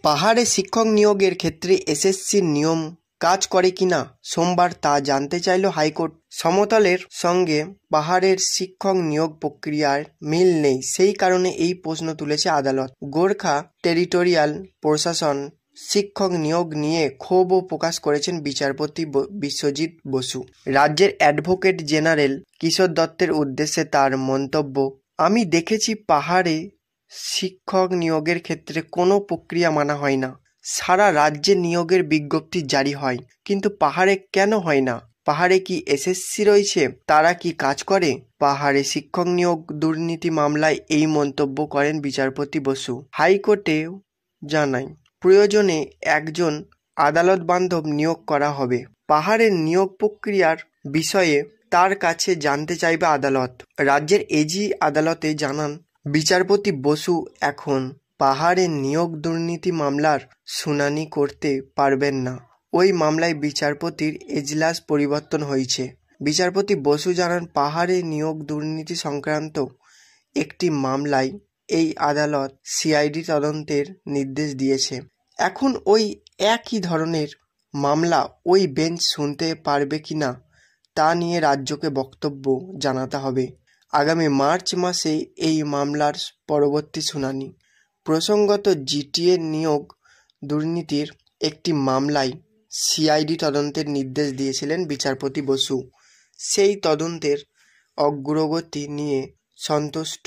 পাহাড়ে শিক্ষক নিয়োগের ক্ষেত্রে এসএসসির নিয়ম কাজ করে কিনা সোমবার তা জানতে চাইল হাইকোর্ট। সমতলের সঙ্গে পাহাড়ের শিক্ষক নিয়োগ প্রক্রিয়ার মিল নেই, সেই কারণে এই প্রশ্ন তুলেছে আদালত। গোর্খা টেরিটোরিয়াল প্রশাসন শিক্ষক নিয়োগ নিয়ে ক্ষোভও প্রকাশ করেছেন বিচারপতি বিশ্বজিৎ বসু। রাজ্যের অ্যাডভোকেট জেনারেল কিশোর দত্তের উদ্দেশ্যে তার মন্তব্য, আমি দেখেছি পাহাড়ে শিক্ষক নিয়োগের ক্ষেত্রে কোনো প্রক্রিয়া মানা হয় না। সারা রাজ্যে নিয়োগের বিজ্ঞপ্তি জারি হয়, কিন্তু পাহাড়ে কেন হয় না? পাহাড়ে কি এসএসসি রয়েছে? তারা কি কাজ করে? পাহাড়ে শিক্ষক নিয়োগ দুর্নীতি মামলায় এই মন্তব্য করেন বিচারপতি বসু। হাইকোর্টেও জানায় প্রয়োজনে একজন আদালত বান্ধব নিয়োগ করা হবে। পাহাড়ের নিয়োগ প্রক্রিয়ার বিষয়ে তার কাছে জানতে চাইবে আদালত। রাজ্যের এজি আদালতে জানান বিচারপতি বসু এখন পাহাড়ের নিয়োগ দুর্নীতি মামলার শুনানি করতে পারবেন না। ওই মামলায় বিচারপতির এজলাস পরিবর্তন হয়েছে। বিচারপতি বসু জানান পাহাড়ে নিয়োগ দুর্নীতি সংক্রান্ত একটি মামলায় এই আদালত সিআইডি তদন্তের নির্দেশ দিয়েছে। এখন ওই একই ধরনের মামলা ওই বেঞ্চ শুনতে পারবে কিনা তা নিয়ে রাজ্যকে বক্তব্য জানাতে হবে। আগামী মার্চ মাসে এই মামলার পরবর্তী শুনানি। প্রসঙ্গত, জিটিএ নিয়োগ দুর্নীতির একটি মামলায় সিআইডি তদন্তের নির্দেশ দিয়েছিলেন বিচারপতি বসু। সেই তদন্তের অগ্রগতি নিয়ে সন্তুষ্ট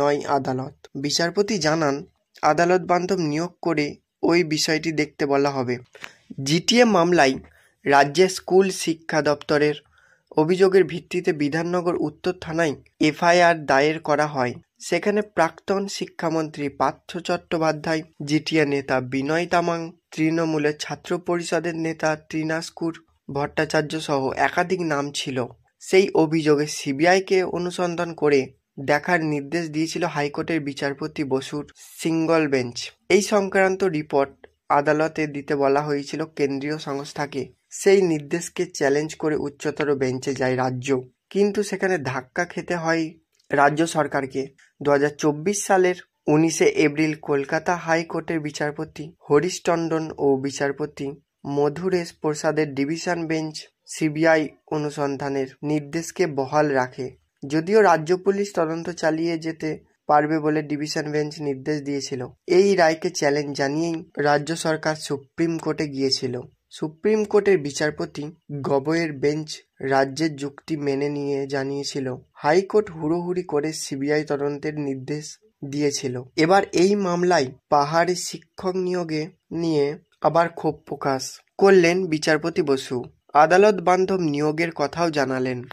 নয় আদালত। বিচারপতি জানান আদালত বান্ধব নিয়োগ করে ওই বিষয়টি দেখতে বলা হবে। জিটিএ মামলায় রাজ্যের স্কুল শিক্ষা দপ্তরের অভিযোগের ভিত্তিতে বিধাননগর উত্তর থানায় এফআইআর দায়ের করা হয়। সেখানে প্রাক্তন শিক্ষামন্ত্রী পার্থ চট্টোপাধ্যায়, জিটিএ নেতা বিনয় তামাং, তৃণমূলের ছাত্র পরিষদের নেতা ত্রিনাস্কুর ভট্টাচার্য সহ একাধিক নাম ছিল। সেই অভিযোগে সিবিআইকে অনুসন্ধান করে দেখার নির্দেশ দিয়েছিল হাইকোর্টের বিচারপতি বসুর সিঙ্গল বেঞ্চ। এই সংক্রান্ত রিপোর্ট আদালতে দিতে বলা হয়েছিল কেন্দ্রীয় সংস্থাকে। সেই নির্দেশকে চ্যালেঞ্জ করে উচ্চতর বেঞ্চে যায় রাজ্য, কিন্তু সেখানে ধাক্কা খেতে হয় রাজ্য সরকারকে। 2024 সালের 19 এপ্রিল কলকাতা হাইকোর্টের বিচারপতি হরিশ টন্ডন ও বিচারপতি মধুরেশ প্রসাদের ডিভিশন বেঞ্চ সিবিআই অনুসন্ধানের নির্দেশকে বহাল রাখে। যদিও রাজ্য পুলিশ তদন্ত চালিয়ে যেতে পারবে বলে ডিভিশন বেঞ্চ নির্দেশ দিয়েছিল। এই রায়কে চ্যালেঞ্জ জানিয়েই রাজ্য সরকার সুপ্রিম কোর্টে গিয়েছিল। সুপ্রিম কোর্টের বিচারপতি গগৈয়ের বেঞ্চ রাজ্যের যুক্তি মেনে নিয়ে জানিয়েছিল হাইকোর্ট হুড়োহুড়ি করে সিবিআই তদন্তের নির্দেশ দিয়েছিল। এবার এই মামলায় পাহাড়ে শিক্ষক নিয়োগে নিয়ে আবার ক্ষোভ প্রকাশ করলেন বিচারপতি বসু। আদালত বান্ধব নিয়োগের কথাও জানালেন।